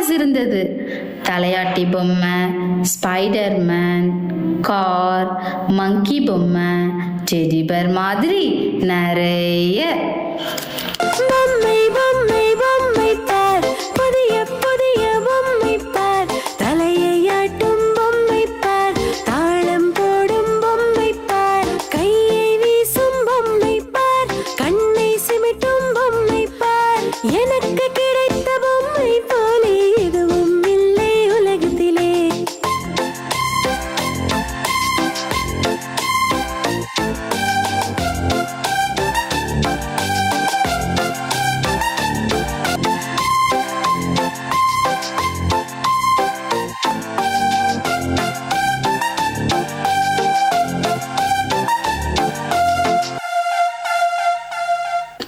Toys இருந்தது. தலையாட்டி பொம்மை, ஸ்பைடர்மேன், கார், மங்கி பொம்மை, டெடிபர் மாதிரி நிறைய. பொம்மை பொம்மை பொம்மை பார், புதிய புதிய பொம்மை பார், தலையை ஆட்டும் பொம்மை பார், தாளம் போடும் பொம்மை பார், கையை வீசும் பொம்மை பார், கண்ணை சிமிட்டும் பொம்மை பார். எனக்கு கிடைத்த பொம்மை போலே எதுவும் இல்லை உலகத்திலே.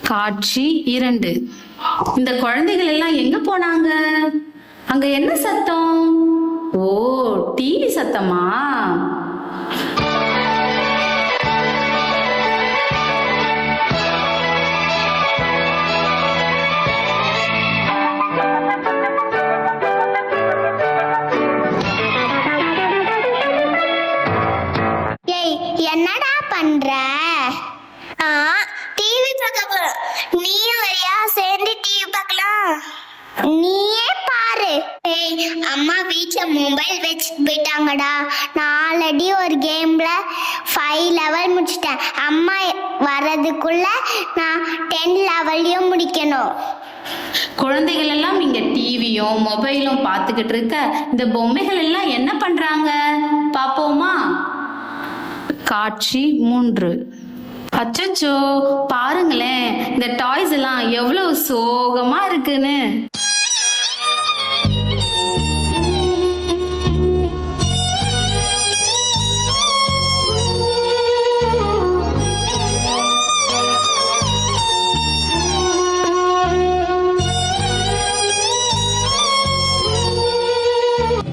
காட்சி 2. இந்த குழந்தைகள் எல்லாம் எங்க போனாங்க? அங்க என்ன சத்தம்? ஓ, டிவி சத்தமா? ஏய், என்னடா பண்ற? டிவி பார்க்க போறோம். நீயும் வரியா? சேர்ந்து டிவி பார்க்கலாம். நீயே பாரு. ஏய், அம்மா வீட்ல மொபைல் வச்சுட்டு போயிட்டாங்கடா. நான் ஆல்ரெடி ஒரு கேம்ல 5 லெவல் முடிச்சிட்டேன். அம்மா வர்றதுக்குள்ள நான் 10 லெவலையும் முடிக்கணும். குழந்தைகள் எல்லாம் இங்க டிவியும் மொபைலும் பார்த்துக்கிட்டு இருக்க, இந்த பொம்மைகள் எல்லாம் என்ன பண்றாங்க பாப்போமா? காட்சி 3. அச்சச்சோ, பாருங்களேன், இந்த டாய்ஸ் எல்லாம் எவ்வளவு சோகமா இருக்குன்னு.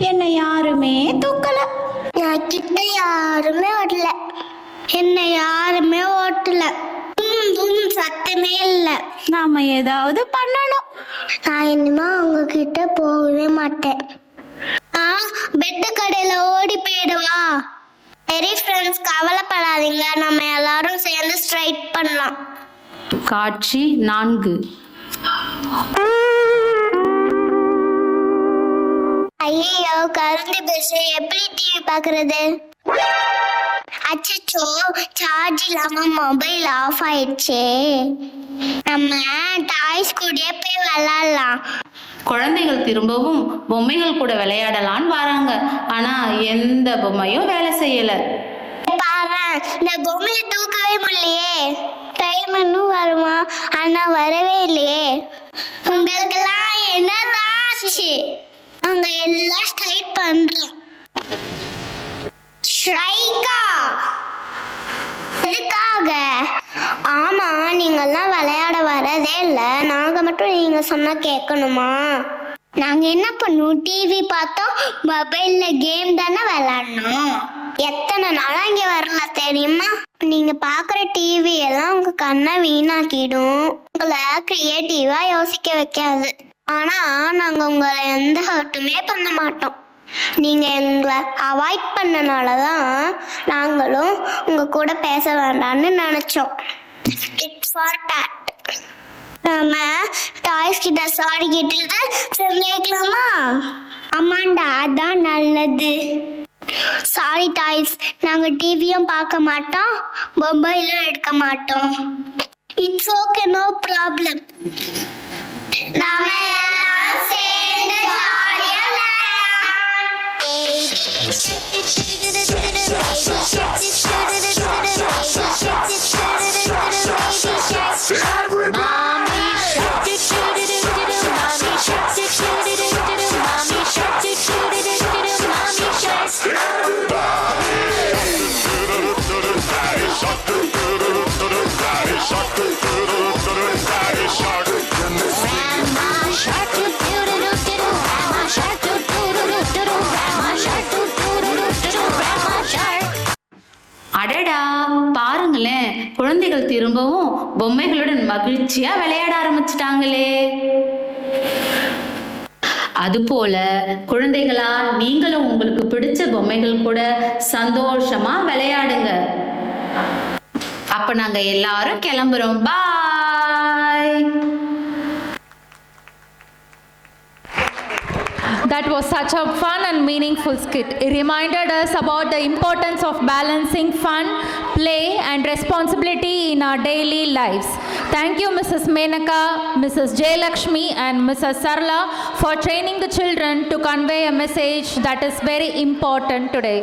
என்னை யாருமே தூக்கல. நான் கிட்ட யாருமே ஓட்டல. என்னை யாருமே ஓட்டல. சத்தமே இல்ல. நாம ஏதாவது பண்ணணும். நான் இனிமே உங்ககிட்ட போகவே மாட்டேன். பெட்டு கடையில ஓடி போயிடுவா. சரி ஃப்ரெண்ட்ஸ், கவலைப்படாதீங்க, நம்ம எல்லாரும் சேர்ந்து ஸ்ட்ரைட் பண்ணலாம். காட்சி 4. ஐயோ, கரண்ட் பேச எப்படி டிவி பாக்குறது? அச்சச்சோ, சார்ஜ் இல்லாம மொபைல் ஆஃப் ஆயிடுச்சே. நம்ம டாய்ஸ் கூட போய் விளையாடலாம். குழந்தைகள் திரும்பவும் பொம்மைகள் கூட விளையாடலான்னு வராங்க. ஆனா எந்த பொம்மையும் வேலை செய்யல. பாரு, இந்த பொம்மையை தூக்கவே முடியலையே. டைம் இன்னும் வருமா? ஆனா வரவே இல்லையே. உங்களுக்கெல்லாம் என்னதான் ஆச்சு? அங்க எல்லாம் ஸ்ட்ரைட் பண்றோம். ஸ்ட்ரைக்கா? எதுக்காக? ஆமா, நீங்கெல்லாம் விளையாட வரதே இல்ல. நாங்க மட்டும் நீங்க சொன்னா கேட்கணுமா? நாங்க என்ன பண்ணுவோம்? டிவி பார்த்தோம், மொபைல்ல கேம் தானே விளையாடணும். எத்தனை நாளா இங்க வரல தெரியுமா? நீங்க பாக்குற டிவி எல்லாம் உங்க கண்ணை வீணாக்கிடும். உங்களை கிரியேட்டிவா யோசிக்க வைக்காது. ஆனா நாங்க உங்களை எந்த ஹர்ட்டுமே பண்ண மாட்டோம். நீங்க எங்களை அவாய்ட் பண்ணனாலதான் நாங்களும் உங்க கூட பேச வேண்டாம்னு நினைச்சோம். It's for that. நாம டாய்ஸ் கிட்ட சாரி கேட்டுட்டு சொல்லிக்கலாமா? ஆமாண்டா, அதான் நல்லது. சாரி டாய்ஸ், நாங்க டிவியும் பார்க்க மாட்டோம், மொபைலும் எடுக்க மாட்டோம். It's okay, no problem. நாம எல்லாரும் சேர்ந்து ஜாலியா அடடா, பாருங்களேன், குழந்தைகள் திரும்பவும் பொம்மைகளுடன் மகிழ்ச்சியா விளையாட ஆரம்பிச்சிட்டாங்களே. அதுபோல குழந்தைகளா நீங்களும் உங்களுக்கு பிடிச்ச பொம்மைகள் கூட சந்தோஷமா விளையாடுங்க. அப்ப நாங்க எல்லாரும் கிளம்புறோம். பாய். That was such a fun and meaningful skit. It reminded us about the importance of balancing fun, play, and responsibility in our daily lives. Thank you, Mrs. Menaka, Mrs. Jayalakshmi, and Mrs. Sarla for training the children to convey a message that is very important today.